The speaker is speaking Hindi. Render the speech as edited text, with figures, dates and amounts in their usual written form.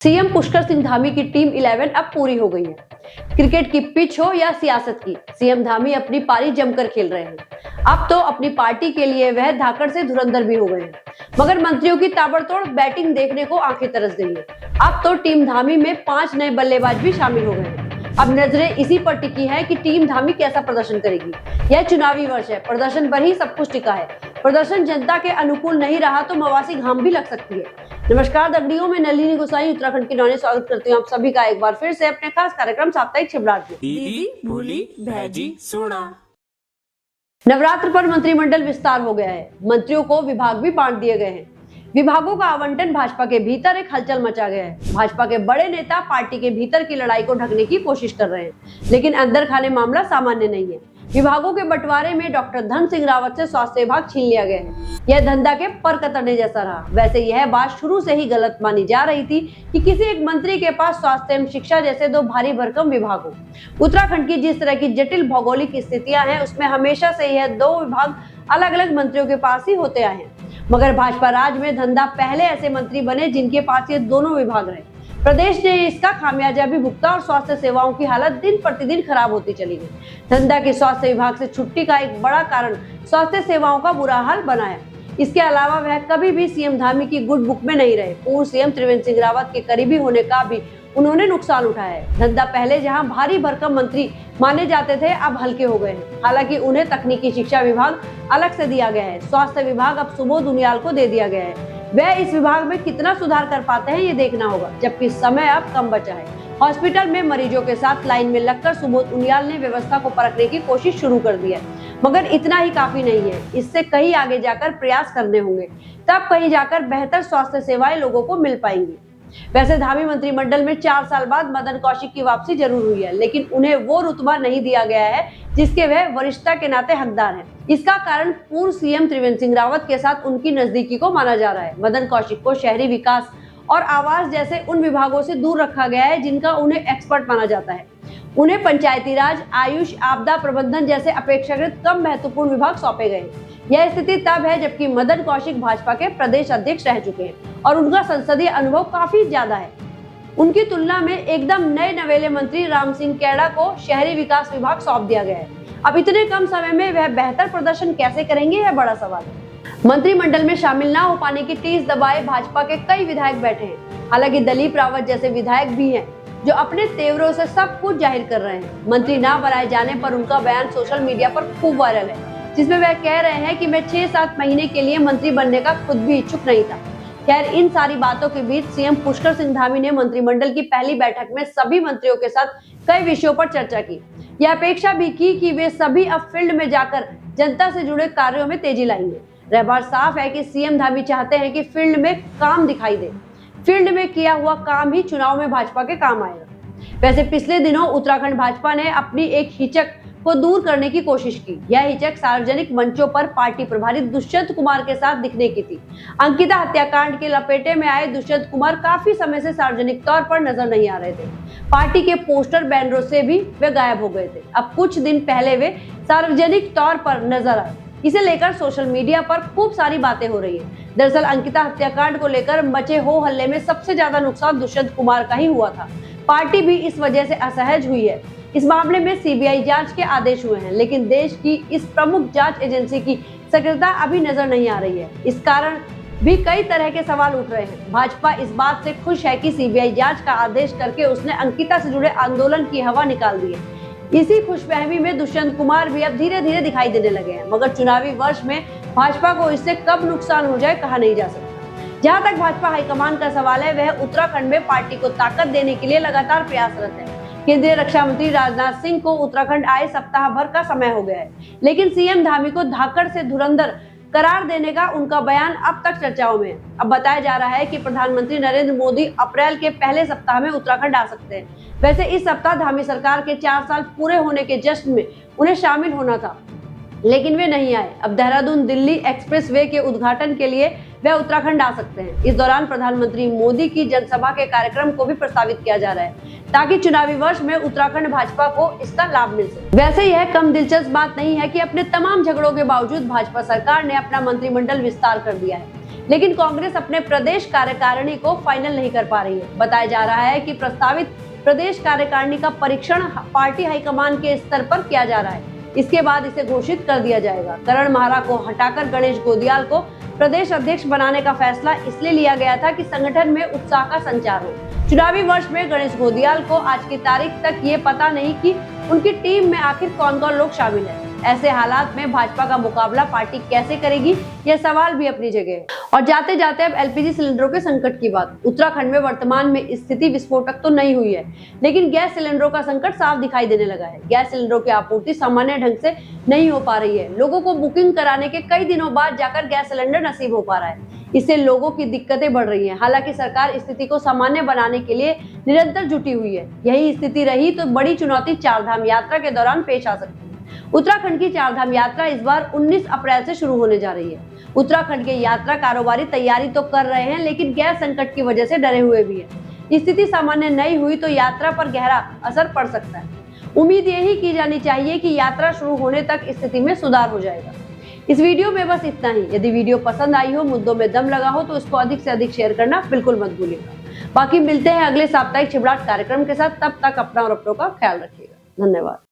सीएम पुष्कर सिंह धामी की टीम 11 अब पूरी हो गई है। क्रिकेट की पिच हो या सियासत की, सीएम धामी अपनी पारी जमकर खेल रहे हैं। अब तो अपनी पार्टी के लिए वह धाकड़ से धुरंधर भी हो गए हैं, मगर मंत्रियों की ताबड़तोड़ बैटिंग देखने को आंखें तरस गई है। अब तो टीम धामी में 5 नए बल्लेबाज भी शामिल हो गए हैं। अब नजरें इसी पर टिकी है कि टीम धामी कैसा प्रदर्शन करेगी। यह चुनावी वर्ष है, प्रदर्शन पर ही सब कुछ टिका है। प्रदर्शन जनता के अनुकूल नहीं रहा तो मवासी घाम भी लग सकती है। नमस्कार दगड़ियों, में नलिनी गोसाई उत्तराखंड की नौने स्वागत करती हूँ आप सभी का एक बार फिर से अपने खास कार्यक्रम साप्ताहिक छिबराट में। दीदी भूली भैजी सुना। नवरात्र पर मंत्रिमंडल विस्तार हो गया है। मंत्रियों को विभाग भी बांट दिए गए हैं। विभागों का आवंटन भाजपा के भीतर एक हलचल मचा गया है। भाजपा के बड़े नेता पार्टी के भीतर की लड़ाई को ढकने की कोशिश कर रहे हैं, लेकिन अंदर खाने मामला सामान्य नहीं है। विभागों के बंटवारे में डॉक्टर धन सिंह रावत से स्वास्थ्य विभाग छीन लिया गया है। यह धंधा के पर कतरने जैसा रहा। वैसे यह बात शुरू से ही गलत मानी जा रही थी कि किसी एक मंत्री के पास स्वास्थ्य एवं शिक्षा जैसे दो भारी भरकम विभाग हो। उत्तराखंड की जिस तरह की जटिल भौगोलिक स्थितियां हैं, उसमें हमेशा से यह दो विभाग अलग अलग मंत्रियों के पास ही होते आए हैं। मगर भाजपा राज में धंधा पहले ऐसे मंत्री बने जिनके पास ये दोनों विभाग रहे। प्रदेश ने इसका खामियाजा भी भुगता और स्वास्थ्य सेवाओं की हालत दिन प्रतिदिन खराब होती चली गई। धंधा की स्वास्थ्य विभाग से छुट्टी का एक बड़ा कारण स्वास्थ्य सेवाओं का बुरा हाल बना है। इसके अलावा वह कभी भी सीएम धामी की गुड बुक में नहीं रहे। पूर्व सीएम त्रिवेंद्र सिंह रावत के करीबी होने का भी उन्होंने नुकसान उठाया है। धंधा पहले जहां भारी भरकम मंत्री माने जाते थे, अब हल्के हो गए हैं। हालांकि उन्हें तकनीकी शिक्षा विभाग अलग से दिया गया है। स्वास्थ्य विभाग अब सुबोध उनियाल को दे दिया गया है। वह इस विभाग में कितना सुधार कर पाते हैं ये देखना होगा, जबकि समय अब कम बचा है। हॉस्पिटल में मरीजों के साथ लाइन में लगकर सुबोध उनियाल ने व्यवस्था को परखने की कोशिश शुरू कर दी है, मगर इतना ही काफी नहीं है। इससे कहीं आगे जाकर प्रयास करने होंगे, तब कहीं जाकर बेहतर स्वास्थ्य सेवाएं लोगों को मिल पाएंगी। वैसे धामी मंत्रिमंडल में 4 साल बाद मदन कौशिक की वापसी जरूर हुई है, लेकिन उन्हें वो रुतबा नहीं दिया गया है जिसके वह वरिष्ठता के नाते हकदार हैं। इसका कारण पूर्व सीएम त्रिवेंद्र सिंह रावत के साथ उनकी नजदीकी को माना जा रहा है। मदन कौशिक को शहरी विकास और आवास जैसे उन विभागों से दूर रखा गया है जिनका उन्हें एक्सपर्ट माना जाता है। उन्हें पंचायती राज, आयुष, आपदा प्रबंधन जैसे अपेक्षाकृत कम महत्वपूर्ण विभाग सौंपे गए। यह स्थिति तब है जबकि मदन कौशिक भाजपा के प्रदेश अध्यक्ष रह चुके हैं और उनका संसदीय अनुभव काफी ज्यादा है। उनकी तुलना में एकदम नए नवेले मंत्री राम सिंह कैड़ा को शहरी विकास विभाग सौंप दिया गया है। अब इतने कम समय में वह बेहतर प्रदर्शन कैसे करेंगे, यह बड़ा सवाल है। मंत्रिमंडल में शामिल ना हो पाने की टीस दबाए भाजपा के कई विधायक बैठे हैं। हालांकि दलीप रावत जैसे विधायक भी हैं जो अपने तेवरों से सब कुछ जाहिर कर रहे हैं। मंत्री ना बनाए जाने पर उनका बयान सोशल मीडिया पर खूब वायरल है, जिसमें वह कह रहे हैं कि मैं 6-7 महीने के लिए मंत्री बनने का खुद भी इच्छुक नहीं था। खैर, इन सारी बातों के बीच सीएम पुष्कर सिंह धामी ने मंत्रिमंडल की पहली बैठक में सभी मंत्रियों के साथ कई विषयों पर चर्चा की। यह अपेक्षा भी की कि वे सभी अब फील्ड में जाकर जनता से जुड़े कार्यों में तेजी लाएंगे। यह बात साफ है कि सीएम धामी चाहते हैं कि फील्ड में काम दिखाई दे। फील्ड में किया हुआ काम ही चुनाव में भाजपा के काम आएगा। वैसे पिछले दिनों उत्तराखंड भाजपा ने अपनी एक हिचक को दूर करने की कोशिश की। यह हिचक सार्वजनिक मंचों पर पार्टी प्रभारी दुष्यंत कुमार के साथ दिखने की थी। अंकिता हत्याकांड के लपेटे में आए दुष्यंत कुमार काफी समय से सार्वजनिक तौर पर नजर नहीं आ रहे थे। पार्टी के पोस्टर बैनरों से भी वे गायब हो गए थे। अब कुछ दिन पहले वे सार्वजनिक तौर पर नजर आए। इसे लेकर सोशल मीडिया पर खूब सारी बातें हो रही है। दरअसल अंकिता हत्याकांड को लेकर मचे हो हल्ले में सबसे ज्यादा नुकसान दुष्यंत कुमार का ही हुआ था। पार्टी भी इस वजह से असहज हुई है। इस मामले में सीबीआई जांच के आदेश हुए हैं, लेकिन देश की इस प्रमुख जांच एजेंसी की सक्रियता अभी नजर नहीं आ रही है। इस कारण भी कई तरह के सवाल उठ रहे हैं। भाजपा इस बात से खुश है कि सीबीआई जांच का आदेश करके उसने अंकिता से जुड़े आंदोलन की हवा निकाल दी है। इसी खुशफहमी में दुष्यंत कुमार भी अब धीरे धीरे दिखाई देने लगे हैं, मगर चुनावी वर्ष में भाजपा को इससे कब नुकसान हो जाए कहा नहीं जा सकता। जहां तक भाजपा हाईकमान का सवाल है, वह उत्तराखंड में पार्टी को ताकत देने के लिए लगातार प्रयासरत है। केंद्रीय रक्षा मंत्री राजनाथ सिंह को उत्तराखंड आए सप्ताह भर का समय हो गया है, लेकिन सीएम धामी को धाकड़ से धुरंधर करार देने का उनका बयान अब तक चर्चाओं में है। अब बताया जा रहा है कि प्रधानमंत्री नरेंद्र मोदी अप्रैल के पहले सप्ताह में उत्तराखंड आ सकते हैं। वैसे इस सप्ताह धामी सरकार के 4 साल पूरे होने के जश्न में उन्हें शामिल होना था, लेकिन वे नहीं आए। अब देहरादून दिल्ली एक्सप्रेस वे के उद्घाटन के लिए वह उत्तराखंड आ सकते हैं। इस दौरान प्रधानमंत्री मोदी की जनसभा के कार्यक्रम को भी प्रस्तावित किया जा रहा है ताकि चुनावी वर्ष में उत्तराखंड भाजपा को इसका लाभ मिल सके। वैसे यह कम दिलचस्प बात नहीं है कि अपने तमाम झगड़ों के बावजूद भाजपा सरकार ने अपना मंत्रिमंडल विस्तार कर दिया है, लेकिन कांग्रेस अपने प्रदेश कार्यकारिणी को फाइनल नहीं कर पा रही है। बताया जा रहा है कि प्रस्तावित प्रदेश कार्यकारिणी का परीक्षण पार्टी हाईकमान के स्तर पर किया जा रहा है। इसके बाद इसे घोषित कर दिया जाएगा। करण महारा को हटाकर गणेश गोदियाल को प्रदेश अध्यक्ष बनाने का फैसला इसलिए लिया गया था कि संगठन में उत्साह का संचार हो। चुनावी वर्ष में गणेश गोदियाल को आज की तारीख तक ये पता नहीं कि उनकी टीम में आखिर कौन-कौन लोग शामिल हैं। ऐसे हालात में भाजपा का मुकाबला पार्टी कैसे करेगी, यह सवाल भी अपनी जगह है। और जाते जाते अब एलपीजी सिलेंडरों के संकट की बात। उत्तराखंड में वर्तमान में स्थिति विस्फोटक तो नहीं हुई है, लेकिन गैस सिलेंडरों का संकट साफ दिखाई देने लगा है। गैस सिलेंडरों की आपूर्ति सामान्य ढंग से नहीं हो पा रही है। लोगों को बुकिंग कराने के कई दिनों बाद जाकर गैस सिलेंडर नसीब हो पा रहा है। इससे लोगों की दिक्कतें बढ़ रही हैं। हालांकि सरकार स्थिति को सामान्य बनाने के लिए निरंतर जुटी हुई है। यही स्थिति रही तो बड़ी चुनौती चारधाम यात्रा के दौरान पेश आ सकती है। उत्तराखंड की चारधाम यात्रा इस बार 19 अप्रैल से शुरू होने जा रही है। उत्तराखंड के यात्रा कारोबारी तैयारी तो कर रहे हैं, लेकिन गैस संकट की वजह से डरे हुए भी हैं। स्थिति सामान्य नहीं हुई तो यात्रा पर गहरा असर पड़ सकता है। उम्मीद यही की जानी चाहिए कि यात्रा शुरू होने तक स्थिति में सुधार हो जाएगा। इस वीडियो में बस इतना ही। यदि वीडियो पसंद आई हो, मुद्दों में दम लगा हो, तो इसको अधिक से अधिक शेयर करना बिल्कुल मत भूलिएगा। बाकी मिलते हैं अगले साप्ताहिक छिबराट कार्यक्रम के साथ। तब तक अपना और अपनों का ख्याल रखिएगा। धन्यवाद।